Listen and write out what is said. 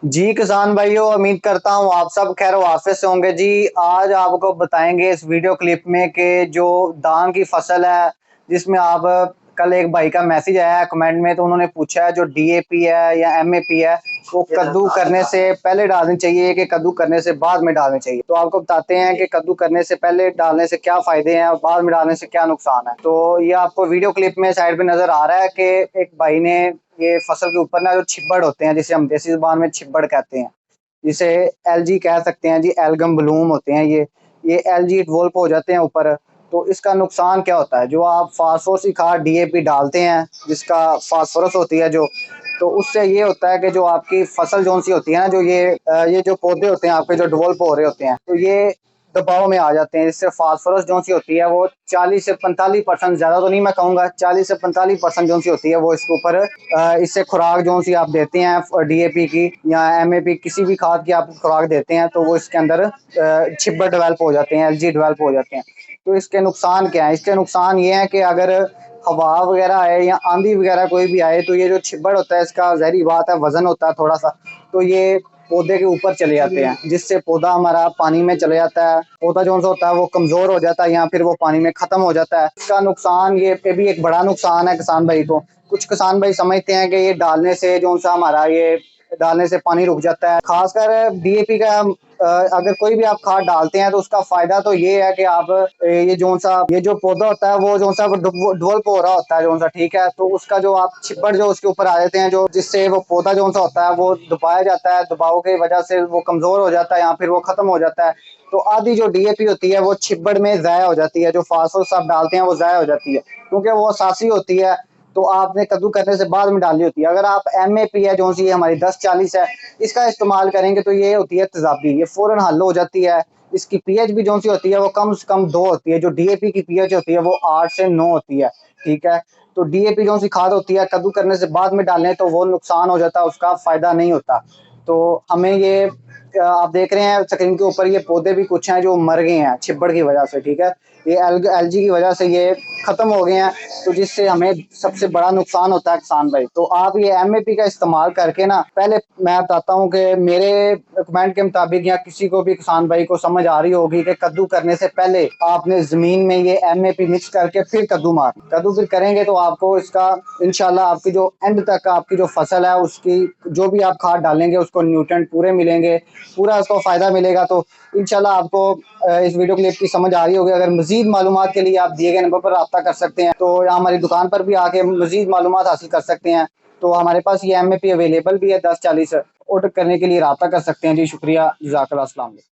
जी किसान भाइयों, उम्मीद करता हूँ आप सब खैर वाफिस से होंगे। जी आज आपको बताएंगे इस वीडियो क्लिप में कि जो धान की फसल है, जिसमें आप कल एक भाई का मैसेज आया है कमेंट में, तो उन्होंने पूछा है जो डीएपी है या एमएपी है वो कद्दू करने से पहले डालनी चाहिए कि कद्दू करने से बाद में डालनी चाहिए। तो आपको बताते हैं कि कद्दू करने से पहले डालने से क्या फायदे हैं और बाद में डालने से क्या नुकसान है। तो ये आपको वीडियो क्लिप में साइड पे नजर आ रहा है कि एक भाई ने ये फसल के ऊपर ना जो छिब्बड़ होते हैं, जिसे हम देसी जुबान में छिब्बड़ कहते हैं, जिसे एलजी कह सकते हैं जी, एल्गम ब्लूम होते हैं ये एलजी डेवलप हो जाते हैं ऊपर। तो इसका नुकसान क्या होता है, जो आप फास्फोरस की खाद डीएपी डालते हैं जिसका फास्फोरस होती है जो, तो उससे ये होता है कि जो आपकी फसल जोन सी होती है ना, जो ये जो पौधे होते हैं आपके जो डेवलप हो रहे होते हैं, तो ये दबाव में आ जाते हैं, जिससे फास्फोरस जो सी होती है वो 40 से 45%, ज्यादा तो नहीं मैं कहूंगा, 40 से 45% जो सी होती है वो इसके ऊपर इससे खुराक जो सी आप देते हैं डीएपी की या एमएपी किसी भी खाद की आप खुराक देते हैं, तो वो इसके अंदर छिब्बड़ डेवलप हो जाते हैं, एलजी डेवलप हो जाते हैं। तो इसके नुकसान क्या है? इसके नुकसान ये है कि अगर हवा वगैरह आए या आंधी वगैरह कोई भी आए, तो ये जो छिब्बड़ होता है इसका जहरी बात है, वजन होता है थोड़ा सा, तो ये पौधे के ऊपर चले जाते हैं, जिससे पौधा हमारा पानी में चले जाता है। पौधा जो सा होता है वो कमजोर हो जाता है या फिर वो पानी में खत्म हो जाता है। इसका नुकसान ये भी एक बड़ा नुकसान है किसान भाई को। कुछ किसान भाई समझते हैं कि ये डालने से जो सा हमारा ये डालने से पानी रुक जाता है। खासकर डीएपी का अगर कोई भी आप खाद डालते हैं तो उसका फायदा तो ये है कि आप ये जो पौधा होता है वो जो सा डेवलप हो रहा होता है जो सा, ठीक है, तो उसका जो आप छिप्पड़ जो उसके ऊपर आ जाते हैं, जो जिससे वो पौधा जो सा होता है वो दबाया जाता है, दबाव की वजह से वो कमजोर हो जाता है या फिर वो खत्म हो जाता है। तो आधी जो डीएपी होती है वो छिब्बड़ में जाया हो जाती है, जो फास्फोरस आप डालते हैं वो जाया हो जाती है, क्योंकि वो असासी होती है, तो आपने कद्दू करने से बाद में डालनी होती है। अगर आप एमएपी है जो सी हमारी 1040 है, इसका इस्तेमाल करेंगे तो ये होती है तेजाबी, ये फौरन हल हो जाती है। इसकी पीएच भी जो सी होती है वो कम से कम 2 होती है, जो डीएपी की पीएच होती है वो 8 से 9 होती है, ठीक है। तो डीएपी जो सी खाद होती है कद्दू करने से बाद में डालने तो वो नुकसान हो जाता है, उसका फायदा नहीं होता। तो हमें ये आप देख रहे हैं स्क्रीन के ऊपर ये पौधे भी कुछ हैं जो मर गए हैं छिब्बड़ की वजह से, ठीक है, ये एलजी की वजह से ये खत्म हो गए हैं, तो जिससे हमें सबसे बड़ा नुकसान होता है किसान भाई। तो आप ये एमएपी का इस्तेमाल करके ना, पहले मैं बताता हूँ कि मेरे कमेंट के मुताबिक या किसी को भी किसान भाई को समझ आ रही होगी कि कद्दू करने से पहले आपने जमीन में ये एमएपी मिक्स करके फिर कद्दू फिर करेंगे तो आपको इसका इंशाल्लाह आपकी जो एंड तक आपकी जो फसल है उसकी जो भी आप खाद डालेंगे उसको न्यूट्रिएंट पूरे मिलेंगे, पूरा उसको फायदा मिलेगा। तो इंशाल्लाह आपको इस वीडियो क्लिप की समझ आ रही होगी। अगर मजीद मालूमात के लिए आप दिए गए नंबर पर रब्ता कर सकते हैं, तो यहाँ हमारी दुकान पर भी आके मजीद मालूमात हासिल कर सकते हैं। तो हमारे पास ये एमएपी अवेलेबल भी है 1040, ऑर्डर करने के लिए रब्ता कर सकते हैं। जी शुक्रिया, जज़ाकल्लाह, अस्सलाम वालेकुम।